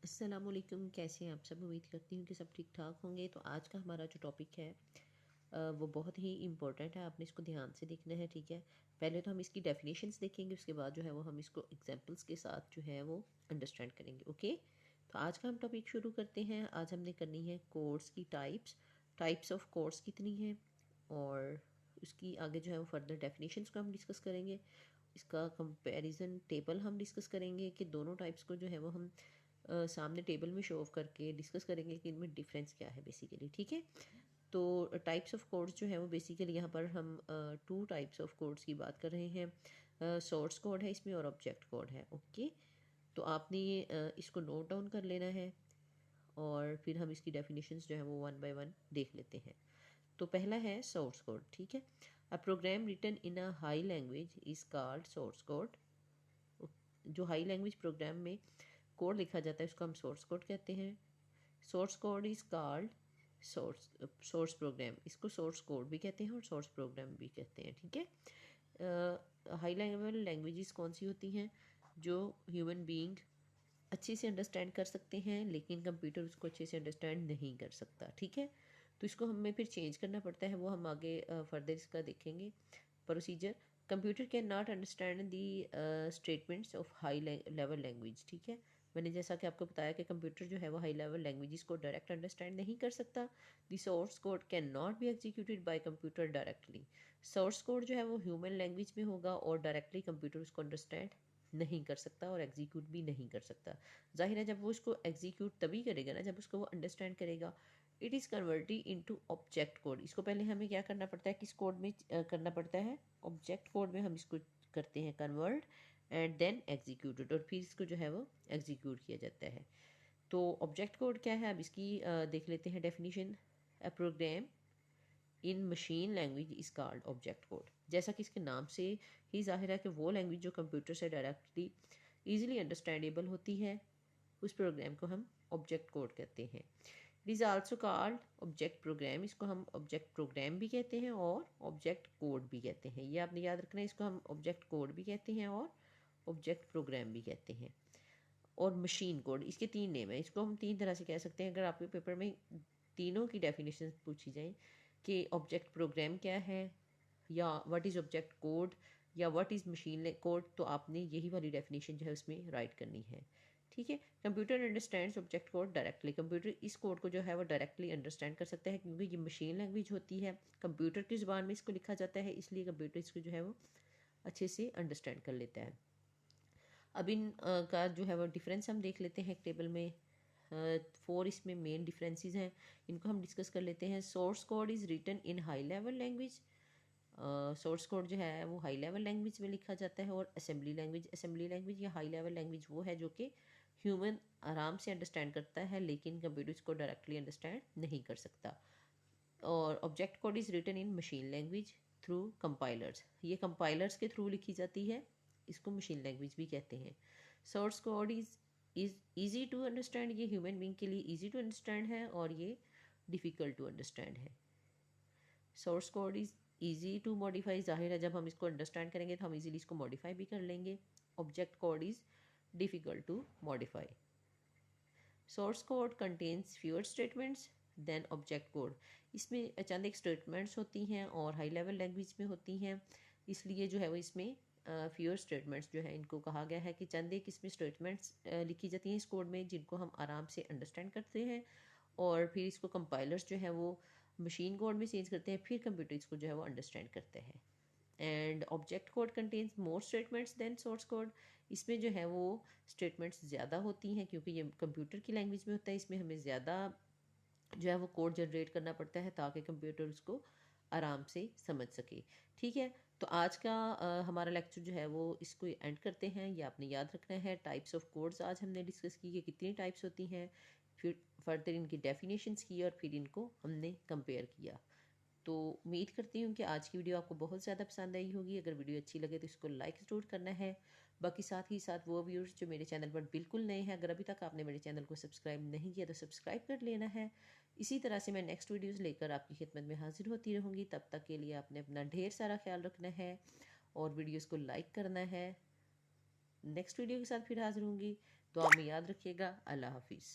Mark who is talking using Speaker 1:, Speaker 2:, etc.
Speaker 1: अस्सलामुअलैकुम। कैसे हैं आप सब? उम्मीद करती हूँ कि सब ठीक ठाक होंगे। तो आज का हमारा जो टॉपिक है वो बहुत ही इम्पोर्टेंट है। आपने इसको ध्यान से देखना है, ठीक है। पहले तो हम इसकी डेफिनेशंस देखेंगे, उसके बाद जो है वो हम इसको एग्जांपल्स के साथ जो है वो अंडरस्टैंड करेंगे। ओके, तो आज का हम टॉपिक शुरू करते हैं। आज हमने करनी है कोड्स की टाइप्स ऑफ कोड्स कितनी हैं, और उसकी आगे जो है वो फर्दर डेफिनेशंस को हम डिस्कस करेंगे। इसका कंपैरिजन टेबल हम डिस्कस करेंगे कि दोनों टाइप्स को जो है वो हम सामने टेबल में शो ऑफ करके डिस्कस करेंगे कि इनमें डिफरेंस क्या है बेसिकली, ठीक है। तो टाइप्स ऑफ कोड्स जो है वो बेसिकली यहाँ पर हम टू टाइप्स ऑफ कोड्स की बात कर रहे हैं। सोर्स कोड है इसमें और ऑब्जेक्ट कोड है। ओके, तो आपने ये इसको नोट डाउन कर लेना है और फिर हम इसकी डेफिनेशंस जो है वो वन बाय वन देख लेते हैं। तो पहला है सोर्स कोड, ठीक है। A program written in a high language is called source code. जो हाई लैंग्वेज प्रोग्राम में कोड लिखा जाता है उसको हम सोर्स कोड कहते हैं। Source code is called source program. इसको सोर्स कोड भी कहते हैं और सोर्स प्रोग्राम भी कहते हैं, ठीक है। हाई लेवल लैंग्वेजेस कौन सी होती हैं? जो ह्यूमन बीइंग अच्छे से अंडरस्टैंड कर सकते हैं लेकिन कंप्यूटर उसको अच्छे से अंडरस्टैंड नहीं कर सकता, ठीक है। तो इसको हमें फिर चेंज करना पड़ता है, वो हम आगे फर्दर इसका देखेंगे procedure. Computer can not understand the statements of high level language, ठीक है। मैंने जैसा कि आपको बताया कि कंप्यूटर जो है वो हाई लेवल लैंग्वेजेस को डायरेक्ट अंडरस्टैंड नहीं कर सकता। दी source code can not be executed by computer directly. Source code जो है वो ह्यूमन लैंग्वेज में होगा और डायरेक्टली कंप्यूटर उसको अंडरस्टैंड नहीं कर सकता और एग्जीक्यूट भी नहीं कर सकता। जाहिर है जब वो उसको एग्जीक्यूट तभी करेगा ना जब उसको वो अंडरस्टैंड करेगा। It is converted into object code. इसको पहले हमें क्या करना पड़ता है, किस कोड में करना पड़ता है? ऑब्जेक्ट कोड में हम इसको करते हैं कन्वर्ट एंड देन एग्जीक्यूटेड, और फिर इसको जो है वो एग्जीक्यूट किया जाता है। तो ऑब्जेक्ट कोड क्या है, अब इसकी देख लेते हैं definition. A program in machine language is called object code. जैसा कि इसके नाम से ही जाहिर है कि वो लैंग्वेज जो कंप्यूटर से डायरेक्टली ईजिली अंडरस्टैंडेबल होती है उस प्रोग्राम को हम ऑब्जेक्ट कोड कहते हैं। It is also called object program. इसको हम ऑब्जेक्ट प्रोग्राम भी कहते हैं और ऑब्जेक्ट कोड भी कहते हैं। ये आपने याद रखना है, इसको हम ऑब्जेक्ट कोड भी कहते हैं और ऑब्जेक्ट प्रोग्राम भी कहते हैं। और मशीन कोड, इसके तीन नेम है। इसको हम तीन तरह से कह सकते हैं। अगर आपके पेपर में तीनों की डेफिनेशन पूछी जाए कि ऑब्जेक्ट प्रोग्राम क्या है या व्हाट इज़ ऑब्जेक्ट कोड या व्हाट इज़ मशीन कोड, तो आपने यही वाली डेफिनेशन जो है उसमें राइट करनी है, ठीक है। Computer understands object code directly. Computer इस कोड को जो है वो डायरेक्टली अंडरस्टैंड कर सकता है क्योंकि ये मशीन लैंग्वेज होती है, कंप्यूटर की ज़ुबान में इसको लिखा जाता है, इसलिए कंप्यूटर इसको जो है वो अच्छे से अंडरस्टैंड कर लेता है। अब इन का जो है वो डिफरेंस हम देख लेते हैं एक टेबल में। फोर इसमें मेन डिफरेंसेस हैं, इनको हम डिस्कस कर लेते हैं। Source code is written in high level language. Source code जो है वो हाई लेवल लैंग्वेज में लिखा जाता है। और असेंबली लैंग्वेज या हाई लेवल लैंग्वेज वो है जो कि ह्यूमन आराम से अंडरस्टैंड करता है लेकिन कंप्यूटर इसको डायरेक्टली अंडरस्टैंड नहीं कर सकता। और object code is written in machine language through compilers. ये कंपाइलर्स के थ्रू लिखी जाती है, इसको मशीन लैंग्वेज भी कहते हैं। Source code is easy to understand. ये ह्यूमन बींग के लिए ईजी टू अंडरस्टैंड है और ये डिफ़िकल्ट टू अंडरस्टैंड है। Source code is easy to modify. जाहिर है जब हम इसको अंडरस्टैंड करेंगे तो हम इजीली इसको मॉडिफाई भी कर लेंगे। Object code is difficult to modify. Source code contains fewer statements than object code. इसमें चंद एक स्टेटमेंट्स होती हैं और हाई लेवल लैंग्वेज में होती हैं, इसलिए जो है वो इसमें फ्यूअर स्टेटमेंट्स जो है इनको कहा गया है कि चंद एक इसमें स्टेटमेंट्स लिखी जाती हैं इस कोड में जिनको हम आराम से अंडरस्टैंड करते हैं और फिर इसको कंपाइलर्स जो है वो मशीन कोड में चेंज करते हैं, फिर कंप्यूटर इसको जो है वो अंडरस्टैंड करते हैं। And object code contains more statements than source code. इसमें जो है वो स्टेटमेंट्स ज़्यादा होती हैं क्योंकि ये कंप्यूटर की लैंग्वेज में होता है। इसमें हमें ज़्यादा जो है वो कोड जनरेट करना पड़ता है ताकि कंप्यूटर उसको आराम से समझ सके, ठीक है। तो आज का हमारा लेक्चर जो है वो इसको एंड करते हैं। ये आपने याद रखना है। टाइप्स ऑफ कोड्स आज हमने डिस्कस की कि कितनी टाइप्स होती हैं, फिर फर्दर इनकी डेफिनेशंस की और फिर इनको हमने कंपेयर किया। तो उम्मीद करती हूँ कि आज की वीडियो आपको बहुत ज़्यादा पसंद आई होगी। अगर वीडियो अच्छी लगे तो इसको लाइक ज़रूर करना है। बाकी साथ ही साथ वो व्यूअर्स जो मेरे चैनल पर बिल्कुल नए हैं, अगर अभी तक आपने मेरे चैनल को सब्सक्राइब नहीं किया तो सब्सक्राइब कर लेना है। इसी तरह से मैं नेक्स्ट वीडियोज़ लेकर आपकी खिदमत में हाजिर होती रहूँगी। तब तक के लिए आपने अपना ढेर सारा ख्याल रखना है और वीडियोज़ को लाइक करना है। नेक्स्ट वीडियो के साथ फिर हाजिर होंगी। दुआ में याद रखिएगा। अल्लाह हाफिज़।